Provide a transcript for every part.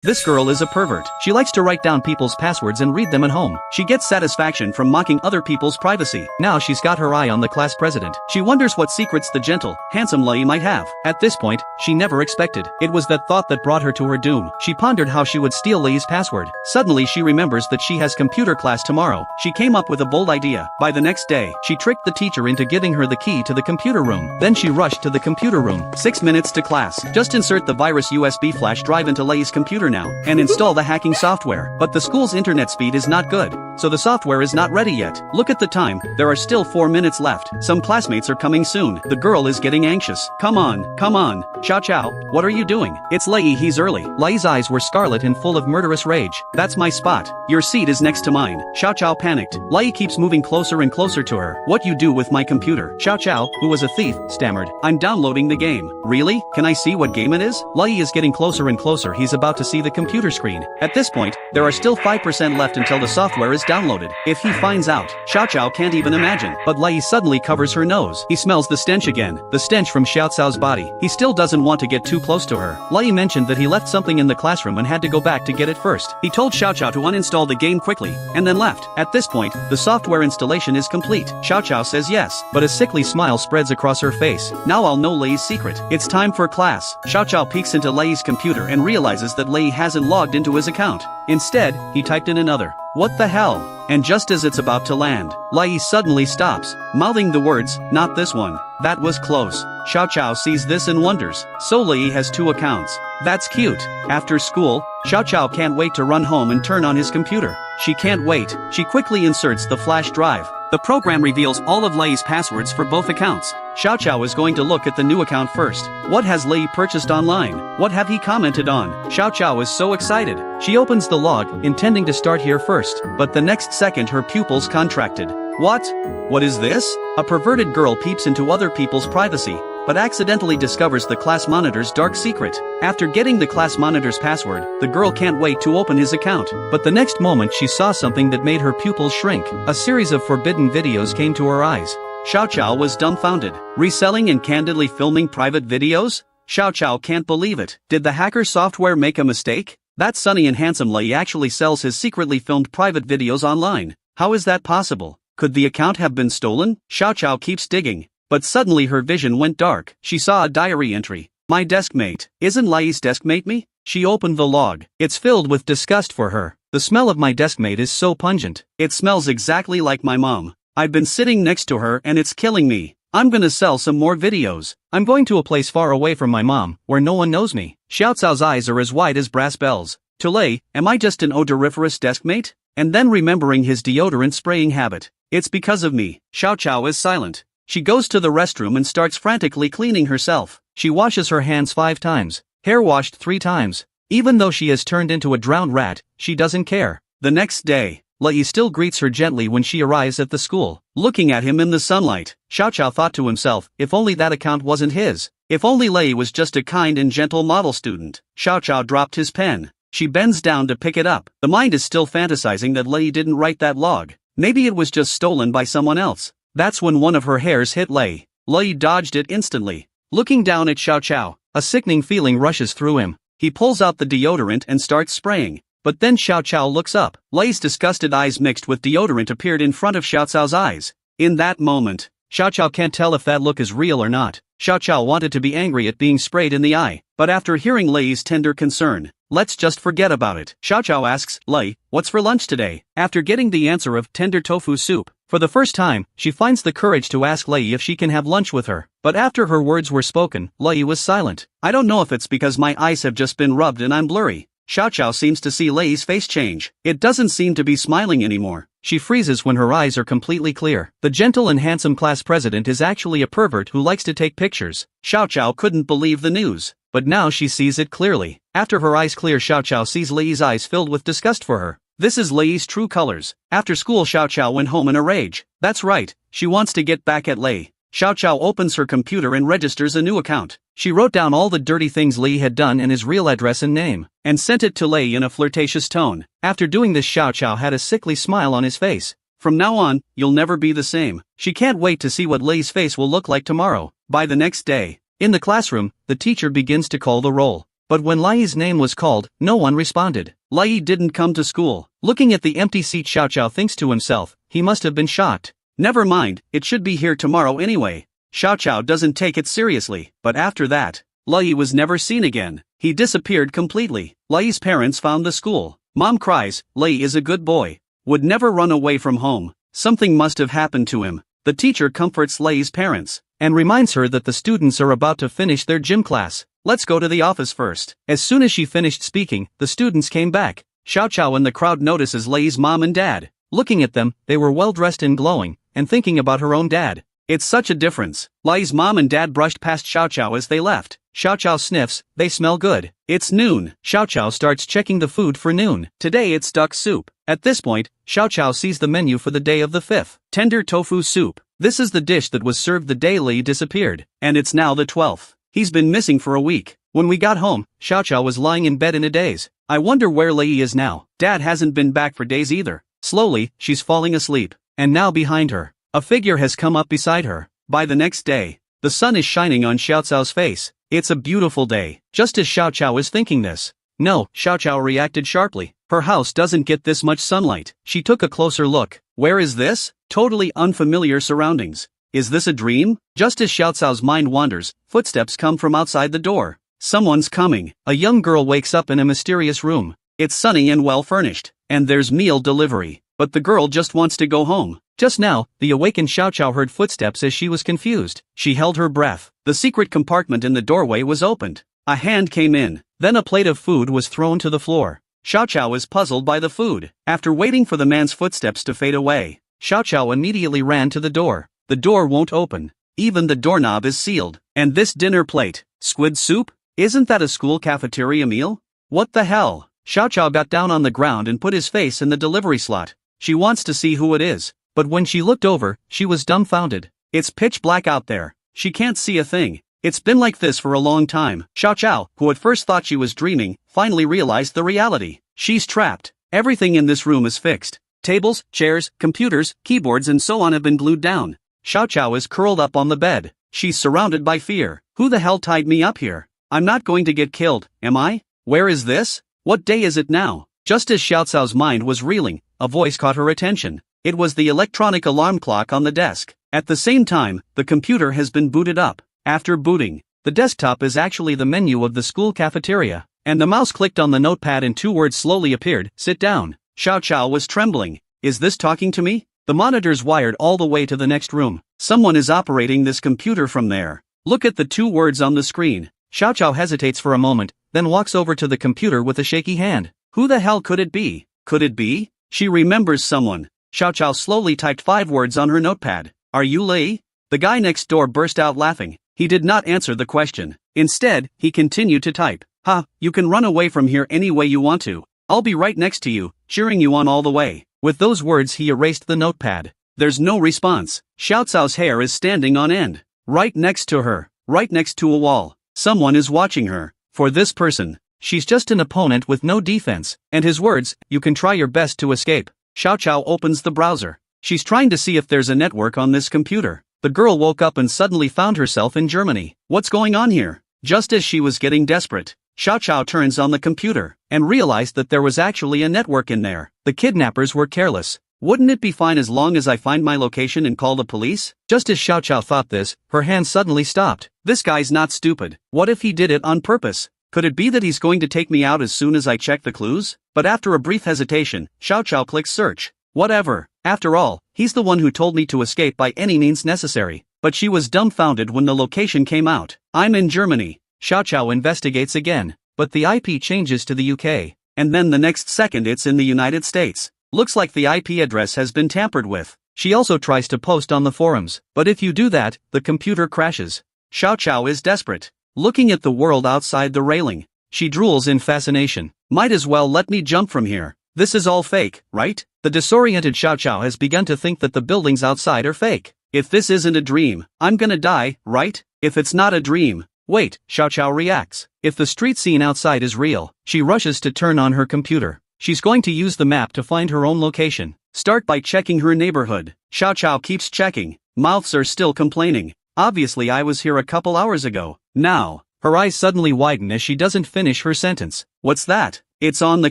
This girl is a pervert. She likes to write down people's passwords and read them at home. She gets satisfaction from mocking other people's privacy. Now she's got her eye on the class president. She wonders what secrets the gentle, handsome Lei might have. At this point, she never expected. It was that thought that brought her to her doom. She pondered how she would steal Lei's password. Suddenly she remembers that she has computer class tomorrow. She came up with a bold idea. By the next day, she tricked the teacher into giving her the key to the computer room. Then she rushed to the computer room. 6 minutes to class. Just insert the virus USB flash drive into Lei's computer now, and install the hacking software. But the school's internet speed is not good, so the software is not ready yet. Look at the time, there are still 4 minutes left. Some classmates are coming soon. The girl is getting anxious. Come on. Xiao Xiao, what are you doing? It's Lei, he's early. Lei's eyes were scarlet and full of murderous rage. That's my spot. Your seat is next to mine. Xiao Xiao panicked. Lei keeps moving closer and closer to her. What you do with my computer? Xiao Xiao, who was a thief, stammered. I'm downloading the game. Really? Can I see what game it is? Lei is getting closer and closer. He's about to see the computer screen. At this point, there are still 5% left until the software is downloaded. If he finds out, Xiao Xiao can't even imagine. But Lei suddenly covers her nose. He smells the stench again. The stench from Xiao Xiao's body. He still doesn't want to get too close to her. Lei mentioned that he left something in the classroom and had to go back to get it first. He told Xiao Xiao to uninstall the game quickly, and then left. At this point, the software installation is complete. Xiao Xiao says yes, but a sickly smile spreads across her face. Now I'll know Lei's secret. It's time for class. Xiao Xiao peeks into Lei's computer and realizes that Lei hasn't logged into his account. Instead, he typed in another. What the hell? And just as it's about to land, Lei suddenly stops, mouthing the words, not this one. That was close. Xiao Xiao sees this and wonders. So Lei has 2 accounts. That's cute. After school, Xiao Xiao can't wait to run home and turn on his computer. She can't wait. She quickly inserts the flash drive. The program reveals all of Lei's passwords for both accounts. Xiao Xiao is going to look at the new account first. What has Lei purchased online? What have he commented on? Xiao Xiao is so excited. She opens the log, intending to start here first, but the next second her pupils contracted. What is this? A perverted girl peeps into other people's privacy, but accidentally discovers the class monitor's dark secret. After getting the class monitor's password, the girl can't wait to open his account. But the next moment she saw something that made her pupils shrink. A series of forbidden videos came to her eyes. Xiao Xiao was dumbfounded. Reselling and candidly filming private videos? Xiao Xiao can't believe it. Did the hacker software make a mistake? That sunny and handsome Lei actually sells his secretly filmed private videos online. How is that possible? Could the account have been stolen? Xiao Xiao keeps digging. But suddenly her vision went dark. She saw a diary entry. My deskmate. Isn't Lei's deskmate me? She opened the log. It's filled with disgust for her. The smell of my deskmate is so pungent. It smells exactly like my mom. I've been sitting next to her and it's killing me. I'm gonna sell some more videos. I'm going to a place far away from my mom, where no one knows me. Xiao Cao's eyes are as wide as brass bells. To Lei, am I just an odoriferous deskmate? And then remembering his deodorant spraying habit. It's because of me. Xiao Xiao is silent. She goes to the restroom and starts frantically cleaning herself. She washes her hands 5 times, hair washed 3 times. Even though she has turned into a drowned rat, she doesn't care. The next day, Lei still greets her gently when she arrives at the school. Looking at him in the sunlight, Xiao Xiao thought to himself, if only that account wasn't his. If only Lei was just a kind and gentle model student. Xiao Xiao dropped his pen. She bends down to pick it up. The mind is still fantasizing that Lei didn't write that log. Maybe it was just stolen by someone else. That's when one of her hairs hit Lei. Lei dodged it instantly. Looking down at Xiao Xiao, a sickening feeling rushes through him. He pulls out the deodorant and starts spraying. But then Xiao Xiao looks up. Lei's disgusted eyes mixed with deodorant appeared in front of Xiao Cao's eyes. In that moment, Xiao Xiao can't tell if that look is real or not. Xiao Xiao wanted to be angry at being sprayed in the eye, but after hearing Lei's tender concern, let's just forget about it. Xiao Xiao asks, Lei, what's for lunch today? After getting the answer of tender tofu soup, for the first time, she finds the courage to ask Lei if she can have lunch with her. But after her words were spoken, Lei was silent. I don't know if it's because my eyes have just been rubbed and I'm blurry. Xiao Xiao seems to see Lei's face change. It doesn't seem to be smiling anymore. She freezes when her eyes are completely clear. The gentle and handsome class president is actually a pervert who likes to take pictures. Xiao Xiao couldn't believe the news. But now she sees it clearly. After her eyes clear, Xiao Xiao sees Lei's eyes filled with disgust for her. This is Lei's true colors. After school, Xiao Xiao went home in a rage. That's right, she wants to get back at Lei. Xiao Xiao opens her computer and registers a new account. She wrote down all the dirty things Lei had done and his real address and name, and sent it to Lei in a flirtatious tone. After doing this, Xiao Xiao had a sickly smile on his face. From now on, you'll never be the same. She can't wait to see what Lei's face will look like tomorrow. By the next day, in the classroom, the teacher begins to call the roll. But when Lai's name was called, no one responded. Lai didn't come to school. Looking at the empty seat, Xiao Xiao thinks to himself, he must have been shocked. Never mind, it should be here tomorrow anyway. Xiao Xiao doesn't take it seriously, but after that, Lai was never seen again. He disappeared completely. Lai's parents found the school. Mom cries, Lai is a good boy. Would never run away from home. Something must have happened to him. The teacher comforts Lai's parents and reminds her that the students are about to finish their gym class. Let's go to the office first. As soon as she finished speaking, the students came back. Xiao Xiao in the crowd notices Lai's mom and dad. Looking at them, they were well dressed and glowing, and thinking about her own dad. It's such a difference. Lai's mom and dad brushed past Xiao Xiao as they left. Xiao Xiao sniffs, they smell good. It's noon. Xiao Xiao starts checking the food for noon. Today it's duck soup. At this point, Xiao Xiao sees the menu for the day of the 5th. Tender tofu soup. This is the dish that was served the day Lai disappeared. And it's now the 12th. He's been missing for a week. When we got home, Xiao Xiao was lying in bed in a daze. I wonder where Lai is now. Dad hasn't been back for days either. Slowly, she's falling asleep. And now behind her, a figure has come up beside her. By the next day, the sun is shining on Xiao Xiao's face. It's a beautiful day. Just as Xiao Xiao is thinking this. No, Xiao Xiao reacted sharply. Her house doesn't get this much sunlight. She took a closer look. Where is this? Totally unfamiliar surroundings. Is this a dream? Just as Xiao Xiao's mind wanders, footsteps come from outside the door. Someone's coming. A young girl wakes up in a mysterious room. It's sunny and well furnished, and there's meal delivery. But the girl just wants to go home. Just now, the awakened Xiao Xiao heard footsteps as she was confused. She held her breath. The secret compartment in the doorway was opened. A hand came in. Then a plate of food was thrown to the floor. Xiao Xiao is puzzled by the food. After waiting for the man's footsteps to fade away, Xiao Xiao immediately ran to the door. The door won't open. Even the doorknob is sealed. And this dinner plate, squid soup? Isn't that a school cafeteria meal? What the hell? Xiao Xiao got down on the ground and put his face in the delivery slot. She wants to see who it is. But when she looked over, she was dumbfounded. It's pitch black out there. She can't see a thing. It's been like this for a long time. Xiao Xiao, who at first thought she was dreaming, finally realized the reality. She's trapped. Everything in this room is fixed. Tables, chairs, computers, keyboards and so on have been glued down. Xiao Xiao is curled up on the bed. She's surrounded by fear. Who the hell tied me up here? I'm not going to get killed, am I? Where is this? What day is it now? Just as Xiao Xiao's mind was reeling, a voice caught her attention. It was the electronic alarm clock on the desk. At the same time, the computer has been booted up. After booting, the desktop is actually the menu of the school cafeteria, and the mouse clicked on the notepad and 2 words slowly appeared, sit down. Xiao Xiao was trembling. Is this talking to me? The monitor's wired all the way to the next room. Someone is operating this computer from there. Look at the 2 words on the screen. Xiao Xiao hesitates for a moment, then walks over to the computer with a shaky hand. Who the hell could it be? Could it be? She remembers someone. Xiao Xiao slowly typed 5 words on her notepad. Are you Lai? The guy next door burst out laughing. He did not answer the question. Instead, he continued to type. Ha, you can run away from here any way you want to. I'll be right next to you, cheering you on all the way. With those words he erased the notepad. There's no response. Xiao Xiao's hair is standing on end. Right next to her. Right next to a wall. Someone is watching her. For this person, she's just an opponent with no defense. And his words, you can try your best to escape. Xiao Xiao opens the browser. She's trying to see if there's a network on this computer. The girl woke up and suddenly found herself in Germany. What's going on here? Just as she was getting desperate, Xiao Xiao turns on the computer and realized that there was actually a network in there. The kidnappers were careless. Wouldn't it be fine as long as I find my location and call the police? Just as Xiao Xiao thought this, her hand suddenly stopped. This guy's not stupid. What if he did it on purpose? Could it be that he's going to take me out as soon as I check the clues? But after a brief hesitation, Xiao Xiao clicks search. Whatever. After all, he's the one who told me to escape by any means necessary. But she was dumbfounded when the location came out. I'm in Germany. Xiao Xiao investigates again, but the IP changes to the UK. And then the next second it's in the United States. Looks like the IP address has been tampered with. She also tries to post on the forums, but if you do that, the computer crashes. Xiao Xiao is desperate. Looking at the world outside the railing, she drools in fascination. Might as well let me jump from here. This is all fake, right? The disoriented Xiao Xiao has begun to think that the buildings outside are fake. If this isn't a dream, I'm gonna die, right? If it's not a dream. Wait, Xiao Xiao reacts. If the street scene outside is real, she rushes to turn on her computer. She's going to use the map to find her own location. Start by checking her neighborhood. Xiao Xiao keeps checking. Mouths are still complaining. Obviously I was here a couple hours ago. Now, Her eyes suddenly widen as she doesn't finish her sentence. What's that? It's on the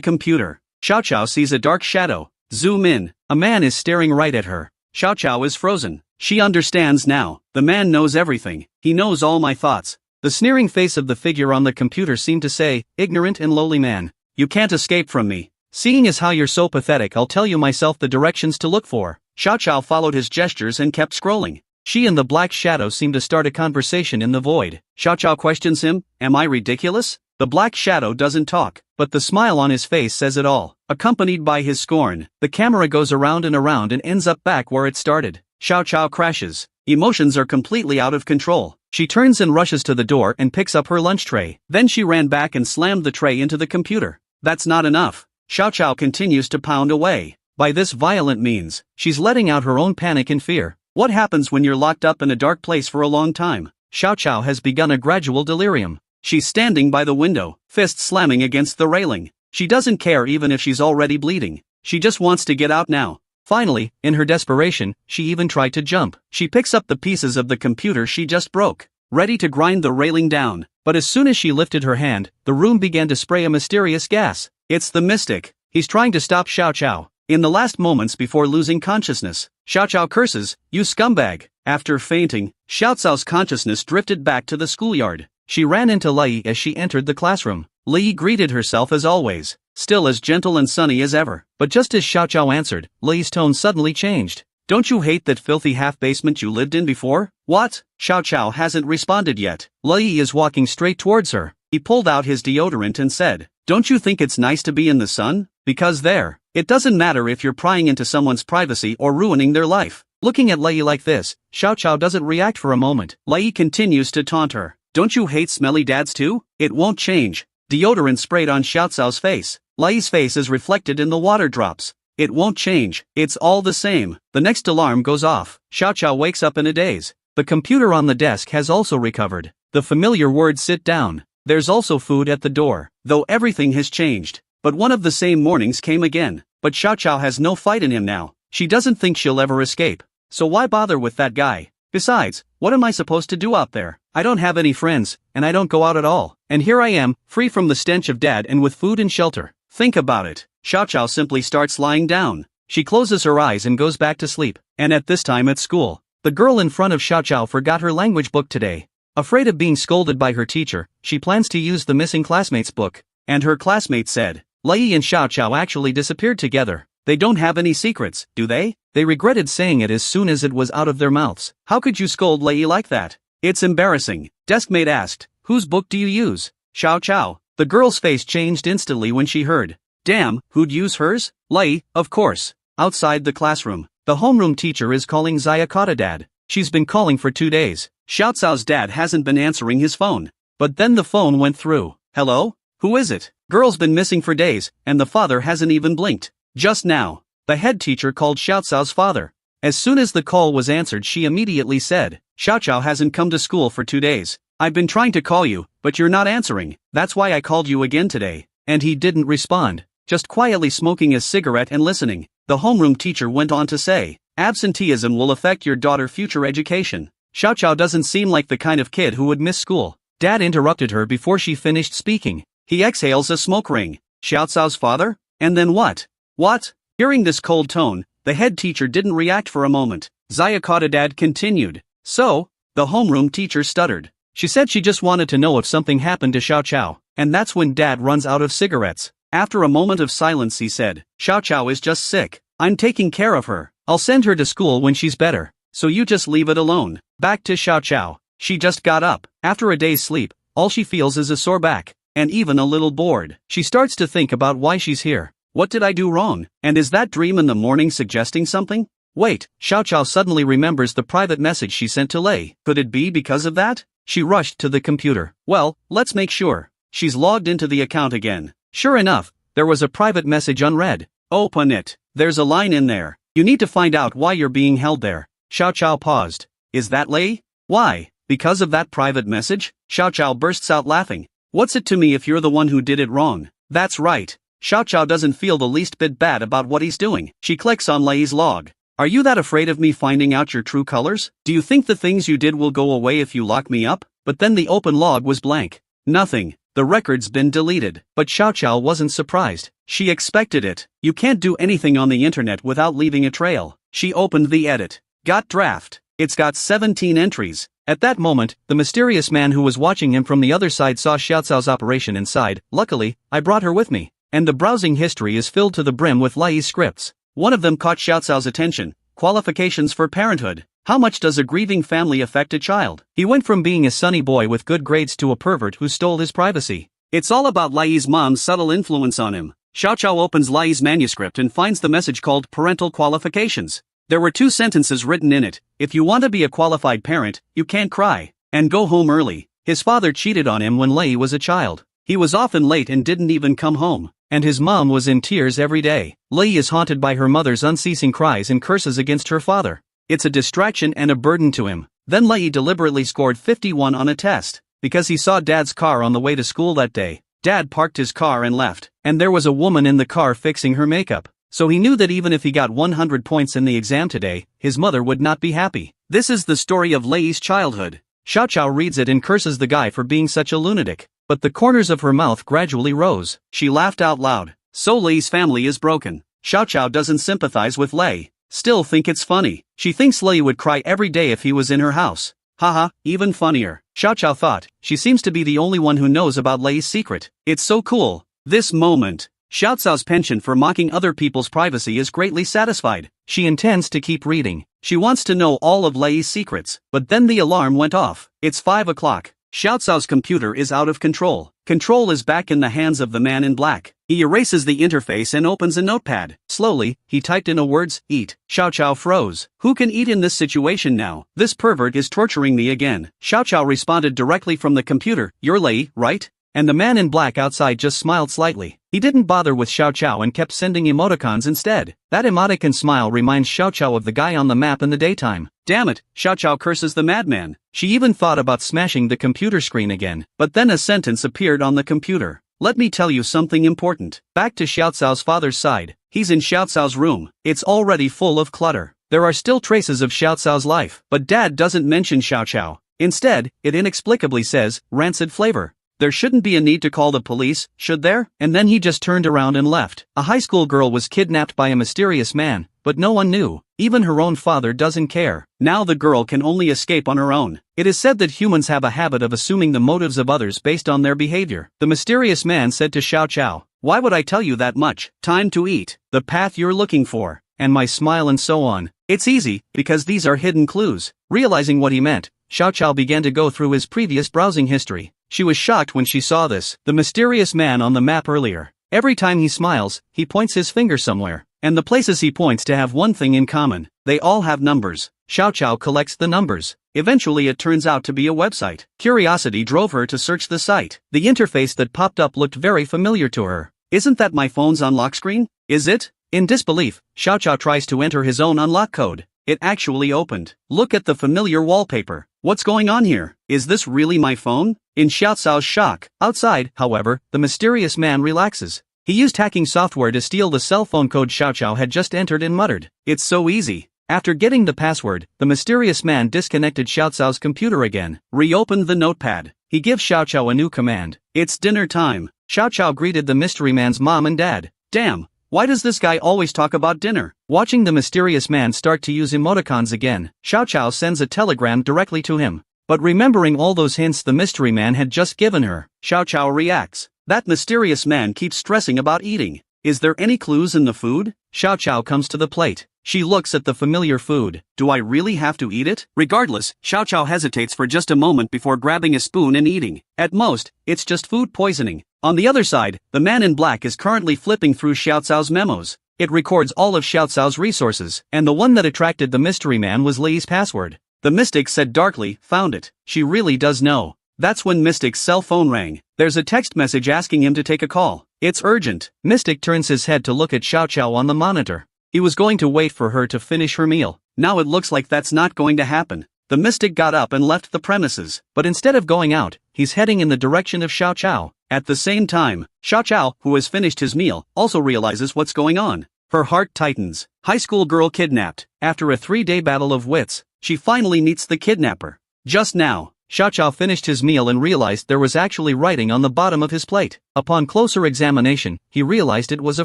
computer. Xiao Xiao sees a dark shadow. Zoom in. A man is staring right at her. Xiao Xiao is frozen. She understands now. The man knows everything. He knows all my thoughts. The sneering face of the figure on the computer seemed to say, ignorant and lowly man. You can't escape from me. Seeing as how you're so pathetic, I'll tell you myself the directions to look for. Xiao Xiao followed his gestures and kept scrolling. She and the black shadow seem to start a conversation in the void. Xiao Xiao questions him, am I ridiculous? The black shadow doesn't talk, but the smile on his face says it all. Accompanied by his scorn, the camera goes around and ends up back where it started. Xiao Xiao crashes. Emotions are completely out of control. She turns and rushes to the door and picks up her lunch tray. Then she ran back and slammed the tray into the computer. That's not enough. Xiao Xiao continues to pound away. By this violent means, she's letting out her own panic and fear. What happens when you're locked up in a dark place for a long time? Xiao Xiao has begun a gradual delirium. She's standing by the window, fists slamming against the railing. She doesn't care even if she's already bleeding. She just wants to get out now. Finally, in her desperation, she even tried to jump. She picks up the pieces of the computer she just broke, ready to grind the railing down. But as soon as she lifted her hand, the room began to spray a mysterious gas. It's the mystic. He's trying to stop Xiao Xiao. In the last moments before losing consciousness, Xiao Xiao curses, you scumbag. After fainting, Xiao Xiao's consciousness drifted back to the schoolyard. She ran into Lei as she entered the classroom. Lei greeted herself as always, still as gentle and sunny as ever. But just as Xiao Xiao answered, Lei's tone suddenly changed. Don't you hate that filthy half-basement you lived in before? What? Xiao Xiao hasn't responded yet. Lei is walking straight towards her. He pulled out his deodorant and said, don't you think it's nice to be in the sun? Because there, it doesn't matter if you're prying into someone's privacy or ruining their life. Looking at Lei like this, Xiao Xiao doesn't react for a moment. Lei continues to taunt her. Don't you hate smelly dads too? It won't change. Deodorant sprayed on Xiao Xiao's face. Lei's face is reflected in the water drops. It won't change. It's all the same. The next alarm goes off. Xiao Xiao wakes up in a daze. The computer on the desk has also recovered. The familiar word sit down. There's also food at the door, though everything has changed. But one of the same mornings came again. But Xiao Xiao has no fight in him now. She doesn't think she'll ever escape. So why bother with that guy? Besides, what am I supposed to do out there? I don't have any friends, and I don't go out at all. And here I am, free from the stench of dad and with food and shelter. Think about it. Xiao Xiao simply starts lying down. She closes her eyes and goes back to sleep. And at this time at school, the girl in front of Xiao Xiao forgot her language book today. Afraid of being scolded by her teacher, she plans to use the missing classmate's book. And her classmate said, Lei and Xiao Xiao actually disappeared together. They don't have any secrets, do they? They regretted saying it as soon as it was out of their mouths. How could you scold Lei like that? It's embarrassing. Deskmate asked, whose book do you use? Xiao Xiao. The girl's face changed instantly when she heard. Damn, who'd use hers? Lei, of course. Outside the classroom, the homeroom teacher is calling Zayakata dad. She's been calling for 2 days. Xiao Xiao's dad hasn't been answering his phone. But then the phone went through. Hello? Who is it? Girl's been missing for days, and the father hasn't even blinked. Just now, the head teacher called Xiao Xiao's father. As soon as the call was answered, she immediately said, Xiao Xiao hasn't come to school for 2 days. I've been trying to call you, but you're not answering. That's why I called you again today. And he didn't respond, just quietly smoking a cigarette and listening. The homeroom teacher went on to say, absenteeism will affect your daughter's future education. Xiao Xiao doesn't seem like the kind of kid who would miss school. Dad interrupted her before she finished speaking. He exhales a smoke ring. Xiao Xiao's father? And then what? What? Hearing this cold tone, the head teacher didn't react for a moment. Zayakata dad continued. So? The homeroom teacher stuttered. She said she just wanted to know if something happened to Xiao Xiao, and that's when dad runs out of cigarettes. After a moment of silence he said, Xiao Xiao is just sick. I'm taking care of her. I'll send her to school when she's better. So you just leave it alone. Back to Xiao Xiao. She just got up. After a day's sleep, all she feels is a sore back, and even a little bored. She starts to think about why she's here. What did I do wrong? And is that dream in the morning suggesting something? Wait, Xiao Xiao suddenly remembers the private message she sent to Lei. Could it be because of that? She rushed to the computer. Well, let's make sure. She's logged into the account again. Sure enough, there was a private message unread. Open it. There's a line in there. You need to find out why you're being held there. Xiao Xiao paused. Is that Lei? Why? Because of that private message? Xiao Xiao bursts out laughing. What's it to me if you're the one who did it wrong? That's right. Xiao Xiao doesn't feel the least bit bad about what he's doing. She clicks on Lei's log. Are you that afraid of me finding out your true colors? Do you think the things you did will go away if you lock me up? but then the open log was blank. Nothing. The record's been deleted. But Xiao Xiao wasn't surprised. She expected it. You can't do anything on the internet without leaving a trail. She opened the edit. Got draft. It's got 17 entries. At that moment, the mysterious man who was watching him from the other side saw Xiao Xiao's operation inside. Luckily, I brought her with me. And the browsing history is filled to the brim with Lai's scripts. One of them caught Xiao Xiao's attention. Qualifications for parenthood. How much does a grieving family affect a child? He went from being a sunny boy with good grades to a pervert who stole his privacy. It's all about Lai's mom's subtle influence on him. Xiao Xiao opens Lai's manuscript and finds the message called Parental Qualifications. There were 2 sentences written in it. If you want to be a qualified parent, you can't cry. And go home early. His father cheated on him when Lai was a child. He was often late and didn't even come home. And his mom was in tears every day. Lai is haunted by her mother's unceasing cries and curses against her father. It's a distraction and a burden to him. Then Lai deliberately scored 51 on a test. Because he saw Dad's car on the way to school that day. Dad parked his car and left. And there was a woman in the car fixing her makeup. So he knew that even if he got 100 points in the exam today, his mother would not be happy. This is the story of Lai's childhood. Xiao Xiao reads it and curses the guy for being such a lunatic. But the corners of her mouth gradually rose. She laughed out loud. So Lai's family is broken. Xiao Xiao doesn't sympathize with Lai. Still think it's funny. She thinks Lai would cry every day if he was in her house. Haha, even funnier. Xiao Xiao thought, she seems to be the only one who knows about Lai's secret. It's so cool. This moment. Xiao Xiao's penchant for mocking other people's privacy is greatly satisfied. She intends to keep reading. She wants to know all of Lai's secrets. But then the alarm went off. It's 5 o'clock. Xiao Xiao's computer is out of control. Control is back in the hands of the man in black. He erases the interface and opens a notepad. Slowly, he typed in the words, eat. Xiao Xiao froze. Who can eat in this situation now? This pervert is torturing me again. Xiao Xiao responded directly from the computer, you're Lai, right? And the man in black outside just smiled slightly. He didn't bother with Xiao Xiao and kept sending emoticons instead. That emoticon smile reminds Xiao Xiao of the guy on the map in the daytime. Damn it, Xiao Xiao curses the madman. She even thought about smashing the computer screen again. But then a sentence appeared on the computer. Let me tell you something important. Back to Xiao Xiao's father's side. He's in Xiao Xiao's room. It's already full of clutter. There are still traces of Xiao Xiao's life. But Dad doesn't mention Xiao Xiao. Instead, it inexplicably says, rancid flavor. There shouldn't be a need to call the police, should there? And then he just turned around and left. A high school girl was kidnapped by a mysterious man, but no one knew. Even her own father doesn't care. Now the girl can only escape on her own. It is said that humans have a habit of assuming the motives of others based on their behavior. The mysterious man said to Xiao Xiao, why would I tell you that much? Time to eat. The path you're looking for. And my smile and so on. It's easy, because these are hidden clues. Realizing what he meant, Xiao Xiao began to go through his previous browsing history. She was shocked when she saw this. The mysterious man on the map earlier. Every time he smiles, he points his finger somewhere. And the places he points to have one thing in common. They all have numbers. Xiao Xiao collects the numbers. Eventually it turns out to be a website. Curiosity drove her to search the site. The interface that popped up looked very familiar to her. Isn't that my phone's unlock screen? Is it? In disbelief, Xiao Xiao tries to enter his own unlock code. It actually opened. Look at the familiar wallpaper. What's going on here? Is this really my phone? In Xiao Xiao's shock. Outside, however, the mysterious man relaxes. He used hacking software to steal the cell phone code Xiao Xiao had just entered and muttered, it's so easy. After getting the password, the mysterious man disconnected Xiao Xiao's computer again, reopened the notepad. He gives Xiao Xiao a new command. It's dinner time. Xiao Xiao greeted the mystery man's mom and dad. Damn, why does this guy always talk about dinner? Watching the mysterious man start to use emoticons again, Xiao Xiao sends a telegram directly to him. But remembering all those hints the mystery man had just given her, Xiao Xiao reacts. That mysterious man keeps stressing about eating. Is there any clues in the food? Xiao Xiao comes to the plate. She looks at the familiar food. Do I really have to eat it? Regardless, Xiao Xiao hesitates for just a moment before grabbing a spoon and eating. At most, it's just food poisoning. On the other side, the man in black is currently flipping through Xiao Xiao's memos. It records all of Xiao Xiao's resources, and the one that attracted the mystery man was Lei's password. The mystic said darkly, found it. She really does know. That's when Mystic's cell phone rang. There's a text message asking him to take a call. It's urgent. Mystic turns his head to look at Xiao Xiao on the monitor. He was going to wait for her to finish her meal. Now it looks like that's not going to happen. The mystic got up and left the premises. But instead of going out, he's heading in the direction of Xiao Xiao. At the same time, Xiao Xiao, who has finished his meal, also realizes what's going on. Her heart tightens. High school girl kidnapped. After a 3-day battle of wits, she finally meets the kidnapper. Just now, Xiao Chao finished his meal and realized there was actually writing on the bottom of his plate. Upon closer examination, he realized it was a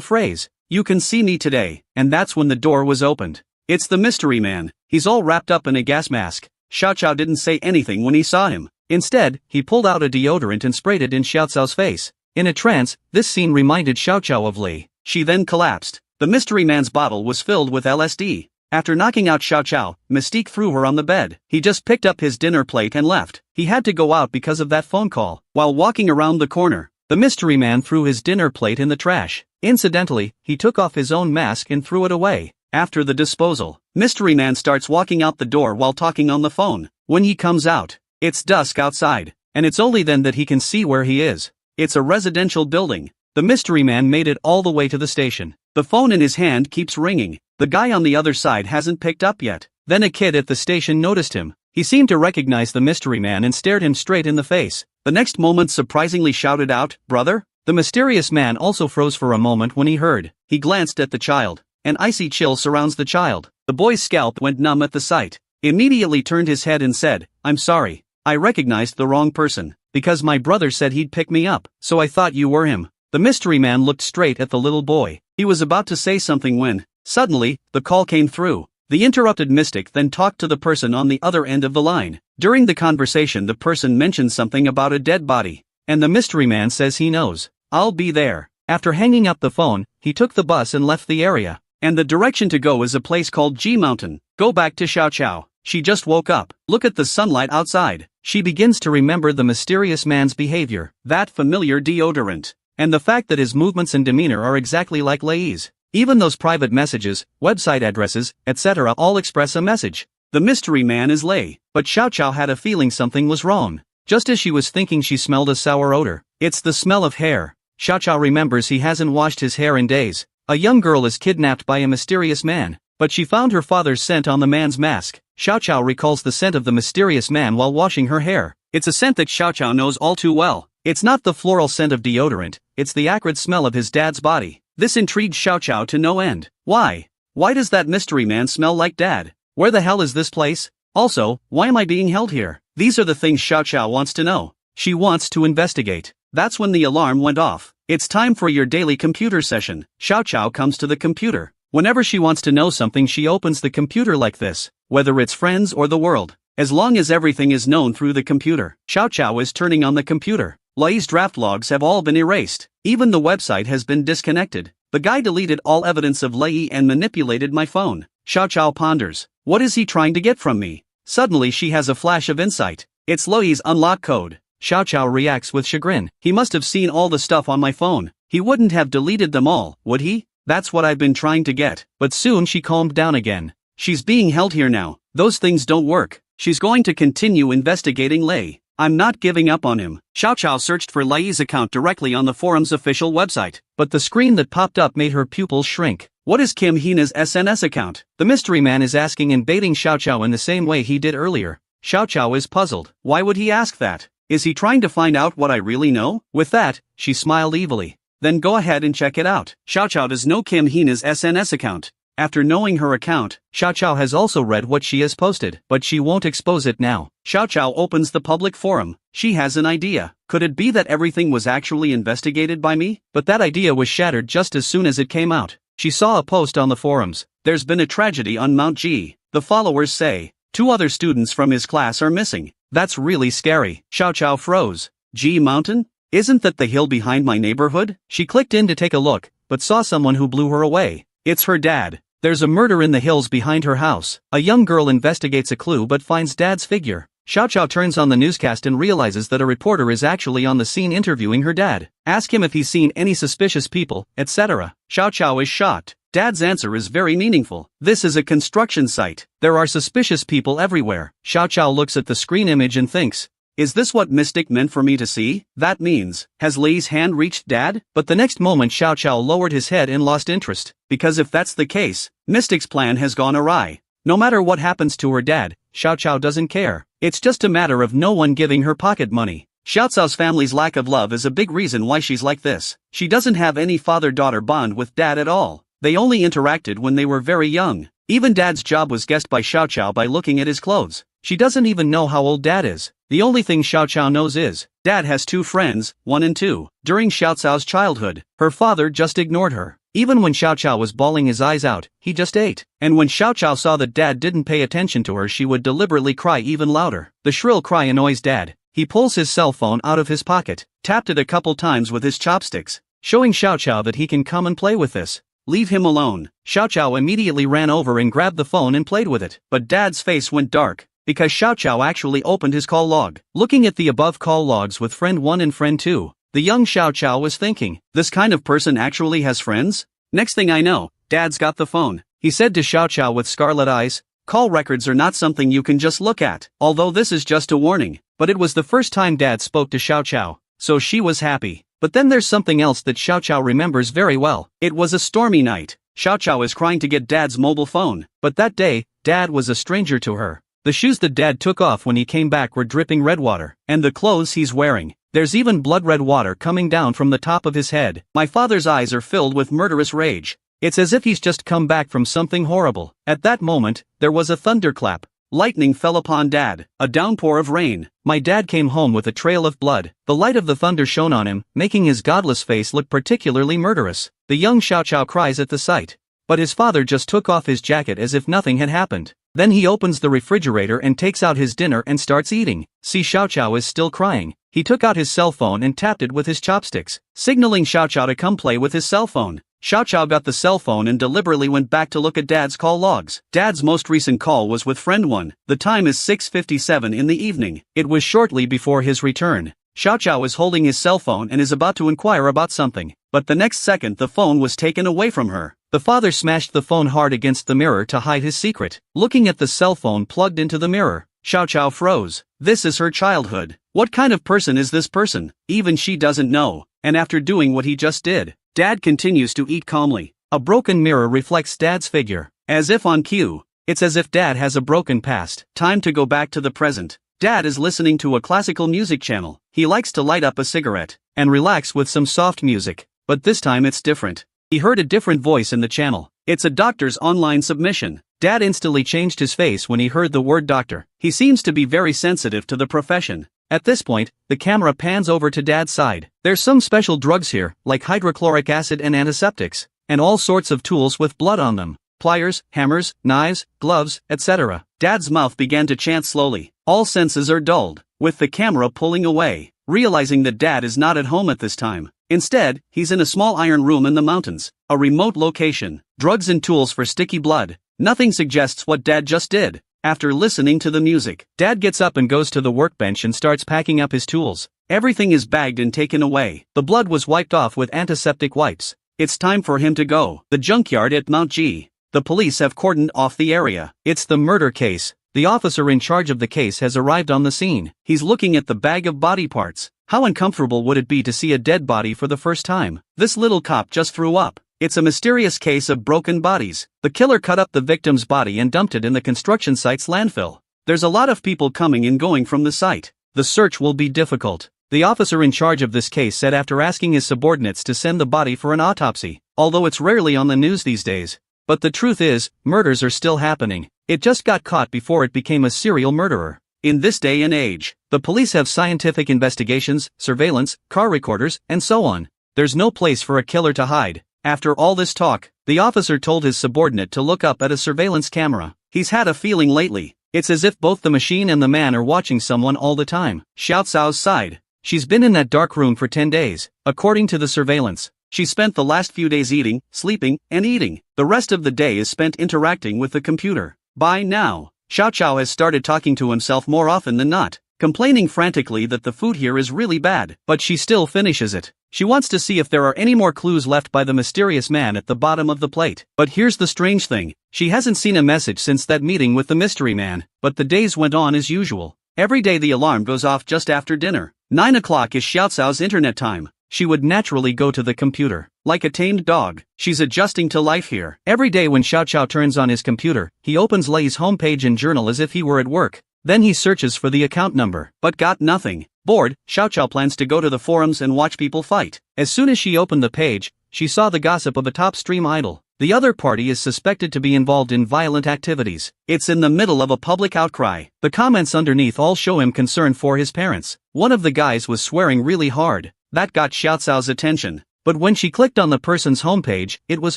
phrase. "You can see me today," and that's when the door was opened. It's the mystery man. He's all wrapped up in a gas mask. Xiao Chao didn't say anything when he saw him. Instead, he pulled out a deodorant and sprayed it in Xiao Cao's face. In a trance, this scene reminded Xiao Chao of Lei. She then collapsed. The mystery man's bottle was filled with LSD. After knocking out Xiao Chao, Mystique threw her on the bed. He just picked up his dinner plate and left. He had to go out because of that phone call. While walking around the corner, the mystery man threw his dinner plate in the trash. Incidentally, he took off his own mask and threw it away. After the disposal, mystery man starts walking out the door while talking on the phone. When he comes out, it's dusk outside, and it's only then that he can see where he is. It's a residential building. The mystery man made it all the way to the station. The phone in his hand keeps ringing. The guy on the other side hasn't picked up yet. Then a kid at the station noticed him. He seemed to recognize the mystery man and stared him straight in the face. The next moment surprisingly shouted out, "Brother?" The mysterious man also froze for a moment when he heard. He glanced at the child. An icy chill surrounds the child. The boy's scalp went numb at the sight. Immediately turned his head and said, "I'm sorry. I recognized the wrong person. Because my brother said he'd pick me up, so I thought you were him." The mystery man looked straight at the little boy. He was about to say something when, suddenly, the call came through. The interrupted mystic then talked to the person on the other end of the line. During the conversation, the person mentioned something about a dead body. And the mystery man says he knows. "I'll be there." After hanging up the phone, he took the bus and left the area. And the direction to go is a place called G Mountain. Go back to Xiao Chao. She just woke up. Look at the sunlight outside. She begins to remember the mysterious man's behavior, that familiar deodorant, and the fact that his movements and demeanor are exactly like Lei's. Even those private messages, website addresses, etc. all express a message. The mystery man is Lei, but Xiao Chao had a feeling something was wrong. Just as she was thinking, she smelled a sour odor. It's the smell of hair. Xiao Chao remembers he hasn't washed his hair in days. A young girl is kidnapped by a mysterious man, but she found her father's scent on the man's mask. Xiao Chao recalls the scent of the mysterious man while washing her hair. It's a scent that Xiao Chao knows all too well. It's not the floral scent of deodorant, it's the acrid smell of his dad's body. This intrigued Xiao Chao to no end. Why? Why does that mystery man smell like dad? Where the hell is this place? Also, why am I being held here? These are the things Xiao Chao wants to know. She wants to investigate. That's when the alarm went off. It's time for your daily computer session. Xiao Chao comes to the computer. Whenever she wants to know something, she opens the computer like this, whether it's friends or the world. As long as everything is known through the computer. Xiao Chao is turning on the computer. Lei's draft logs have all been erased. Even the website has been disconnected. The guy deleted all evidence of Lei and manipulated my phone. Xiao Chao ponders. What is he trying to get from me? Suddenly she has a flash of insight. It's Lei's unlock code. Xiao Chao reacts with chagrin. He must have seen all the stuff on my phone. He wouldn't have deleted them all, would he? That's what I've been trying to get. But soon she calmed down again. She's being held here now. Those things don't work. She's going to continue investigating Lei. I'm not giving up on him. Xiao Chao searched for Lei's account directly on the forum's official website. But the screen that popped up made her pupils shrink. What is Kim Hina's SNS account? The mystery man is asking and baiting Xiao Chao in the same way he did earlier. Xiao Chao is puzzled. Why would he ask that? Is he trying to find out what I really know? With that, she smiled evilly. Then go ahead and check it out. Xiao Chao does know Kim Hina's SNS account. After knowing her account, Xiao Chao has also read what she has posted, but she won't expose it now. Xiao Chao opens the public forum. She has an idea. Could it be that everything was actually investigated by me? But that idea was shattered just as soon as it came out. She saw a post on the forums. There's been a tragedy on Mount G. The followers say, 2 other students from his class are missing. That's really scary. Xiao Chao froze. G Mountain? Isn't that the hill behind my neighborhood? She clicked in to take a look, but saw someone who blew her away. It's her dad. There's a murder in the hills behind her house. A young girl investigates a clue but finds dad's figure. Xiao Chao turns on the newscast and realizes that a reporter is actually on the scene interviewing her dad. Ask him if he's seen any suspicious people, etc. Xiao Chao is shocked. Dad's answer is very meaningful. This is a construction site. There are suspicious people everywhere. Xiao Chao looks at the screen image and thinks, is this what Mystic meant for me to see? That means, has Lei's hand reached Dad? But the next moment Xiao Chao lowered his head and lost interest, because if that's the case, Mystic's plan has gone awry. No matter what happens to her dad, Xiao Chao doesn't care. It's just a matter of no one giving her pocket money. Xiao Cao's family's lack of love is a big reason why she's like this. She doesn't have any father-daughter bond with Dad at all. They only interacted when they were very young. Even Dad's job was guessed by Xiao Chao by looking at his clothes. She doesn't even know how old Dad is. The only thing Xiao Xiao knows is, Dad has two friends, 1 and 2. During Xiao Xiao's childhood, her father just ignored her. Even when Xiao Xiao was bawling his eyes out, he just ate. And when Xiao Xiao saw that Dad didn't pay attention to her, she would deliberately cry even louder. The shrill cry annoys Dad. He pulls his cell phone out of his pocket, tapped it a couple times with his chopsticks, showing Xiao Xiao that he can come and play with this. Leave him alone. Xiao Xiao immediately ran over and grabbed the phone and played with it. But Dad's face went dark, because Xiao Xiao actually opened his call log. Looking at the above call logs with friend 1 and friend 2, the young Xiao Xiao was thinking, this kind of person actually has friends? Next thing I know, Dad's got the phone. He said to Xiao Xiao with scarlet eyes, call records are not something you can just look at. Although this is just a warning, but it was the first time Dad spoke to Xiao Xiao, so she was happy. But then there's something else that Xiao Xiao remembers very well. It was a stormy night. Xiao Xiao is crying to get Dad's mobile phone, but that day, Dad was a stranger to her. The shoes that Dad took off when he came back were dripping red water, and the clothes he's wearing, there's even blood red water coming down from the top of his head. My father's eyes are filled with murderous rage. It's as if he's just come back from something horrible. At that moment, there was a thunderclap. Lightning fell upon Dad, a downpour of rain. My dad came home with a trail of blood. The light of the thunder shone on him, making his godless face look particularly murderous. The young Xiao Xiao cries at the sight. But his father just took off his jacket as if nothing had happened. Then he opens the refrigerator and takes out his dinner and starts eating. See, Xiao Xiao is still crying. He took out his cell phone and tapped it with his chopsticks, signaling Xiao Xiao to come play with his cell phone. Xiao Xiao got the cell phone and deliberately went back to look at Dad's call logs. Dad's most recent call was with friend 1. The time is 6:57 in the evening. It was shortly before his return. Xiao Xiao is holding his cell phone and is about to inquire about something, but the next second the phone was taken away from her. The father smashed the phone hard against the mirror to hide his secret. Looking at the cell phone plugged into the mirror, Xiao Xiao froze. This is her childhood. What kind of person is this person? Even she doesn't know. And after doing what he just did, Dad continues to eat calmly. A broken mirror reflects Dad's figure, as if on cue. It's as if Dad has a broken past. Time to go back to the present. Dad is listening to a classical music channel. He likes to light up a cigarette and relax with some soft music, but this time it's different. He heard a different voice in the channel. It's a doctor's online submission. Dad instantly changed his face when he heard the word doctor. He seems to be very sensitive to the profession. At this point, the camera pans over to Dad's side. There's some special drugs here, like hydrochloric acid and antiseptics, and all sorts of tools with blood on them. Pliers, hammers, knives, gloves, etc. Dad's mouth began to chant slowly. All senses are dulled, with the camera pulling away, realizing that Dad is not at home at this time. Instead, he's in a small iron room in the mountains, a remote location. Drugs and tools for sticky blood. Nothing suggests what Dad just did. After listening to the music, Dad gets up and goes to the workbench and starts packing up his tools. Everything is bagged and taken away. The blood was wiped off with antiseptic wipes. It's time for him to go. The junkyard at Mount G. The police have cordoned off the area. It's the murder case. The officer in charge of the case has arrived on the scene. He's looking at the bag of body parts. How uncomfortable would it be to see a dead body for the first time? This little cop just threw up. It's a mysterious case of broken bodies. The killer cut up the victim's body and dumped it in the construction site's landfill. There's a lot of people coming and going from the site. The search will be difficult. The officer in charge of this case said after asking his subordinates to send the body for an autopsy, although it's rarely on the news these days. But the truth is, murders are still happening. It just got caught before it became a serial murderer. In this day and age, the police have scientific investigations, surveillance, car recorders, and so on. There's no place for a killer to hide. After all this talk, the officer told his subordinate to look up at a surveillance camera. He's had a feeling lately. It's as if both the machine and the man are watching someone all the time. Xiao Cao's sighed. She's been in that dark room for 10 days, according to the surveillance. She spent the last few days eating, sleeping, and eating. The rest of the day is spent interacting with the computer. By now, Xiao Xiao has started talking to himself more often than not, complaining frantically that the food here is really bad, but she still finishes it. She wants to see if there are any more clues left by the mysterious man at the bottom of the plate. But here's the strange thing. She hasn't seen a message since that meeting with the mystery man, but the days went on as usual. Every day the alarm goes off just after dinner. 9 o'clock is Xiao Cao's internet time. She would naturally go to the computer. Like a tamed dog, she's adjusting to life here. Every day when Xiao Xiao turns on his computer, he opens Lei's homepage and journal as if he were at work. Then he searches for the account number, but got nothing. Bored, Xiao Xiao plans to go to the forums and watch people fight. As soon as she opened the page, she saw the gossip of a top stream idol. The other party is suspected to be involved in violent activities. It's in the middle of a public outcry. The comments underneath all show him concern for his parents. One of the guys was swearing really hard. That got Xiao Cao's attention. But when she clicked on the person's homepage, it was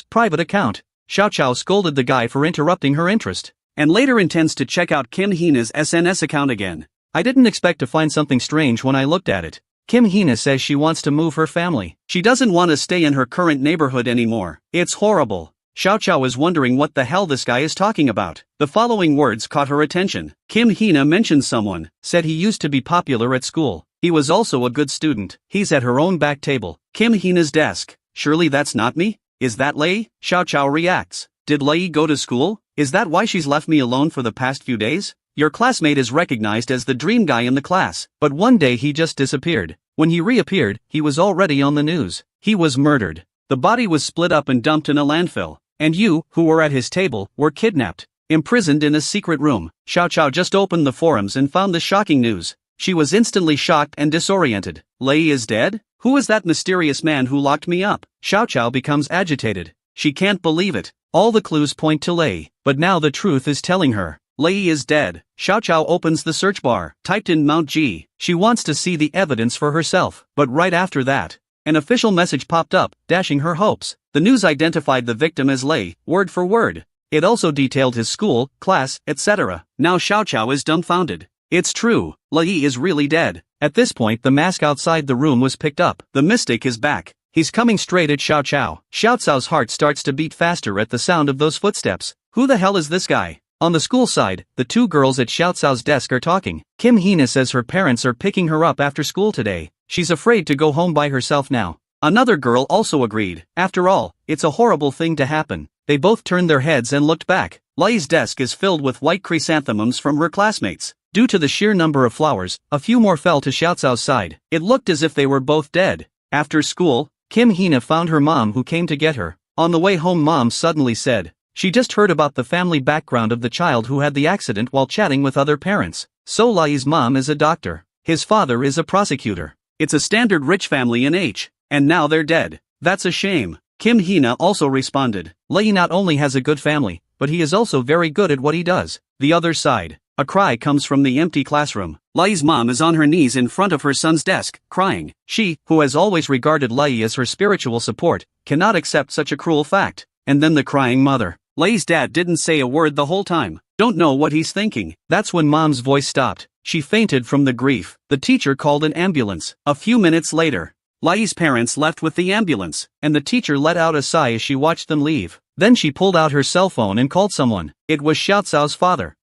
private account. Xiao Cao scolded the guy for interrupting her interest, and later intends to check out Kim Hina's SNS account again. I didn't expect to find something strange when I looked at it. Kim Hina says she wants to move her family. She doesn't want to stay in her current neighborhood anymore. It's horrible. Xiao Cao is wondering what the hell this guy is talking about. The following words caught her attention. Kim Hina mentioned someone, said he used to be popular at school. He was also a good student. He's at her own back table. Kim Hina's desk. Surely that's not me? Is that Lei? Xiao Cao reacts. Did Lei go to school? Is that why she's left me alone for the past few days? Your classmate is recognized as the dream guy in the class, but one day he just disappeared. When he reappeared, he was already on the news. He was murdered. The body was split up and dumped in a landfill. And you, who were at his table, were kidnapped, imprisoned in a secret room. Xiao Cao just opened the forums and found the shocking news. She was instantly shocked and disoriented. Lei is dead? Who is that mysterious man who locked me up? Xiao Cao becomes agitated. She can't believe it. All the clues point to Lei, but now the truth is telling her. Lei is dead. Xiao Cao opens the search bar, typed in Mount G. She wants to see the evidence for herself, but right after that, an official message popped up, dashing her hopes. The news identified the victim as Lei, word for word. It also detailed his school, class, etc. Now Xiao Cao is dumbfounded. It's true, Lei is really dead. At this point the mask outside the room was picked up. The mystic is back. He's coming straight at Xiao Cao. Xiao Cao's heart starts to beat faster at the sound of those footsteps. Who the hell is this guy? On the school side, the two girls at Xiao Cao's desk are talking. Kim Hina says her parents are picking her up after school today. She's afraid to go home by herself now. Another girl also agreed. After all, it's a horrible thing to happen. They both turned their heads and looked back. Lei's desk is filled with white chrysanthemums from her classmates. Due to the sheer number of flowers, a few more fell to Xiao Cao's side. It looked as if they were both dead. After school, Kim Hina found her mom who came to get her. On the way home, mom suddenly said she just heard about the family background of the child who had the accident while chatting with other parents. So Lei's mom is a doctor. His father is a prosecutor. It's a standard rich family in H. And now they're dead. That's a shame. Kim Hina also responded. Lei not only has a good family, but he is also very good at what he does. The other side. A cry comes from the empty classroom. Lei's mom is on her knees in front of her son's desk, crying. She, who has always regarded Lei as her spiritual support, cannot accept such a cruel fact. And then the crying mother. Lei's dad didn't say a word the whole time. Don't know what he's thinking. That's when mom's voice stopped. She fainted from the grief. The teacher called an ambulance. A few minutes later, Lei's parents left with the ambulance, and the teacher let out a sigh as she watched them leave. Then she pulled out her cell phone and called someone. It was Xiao Cao's father.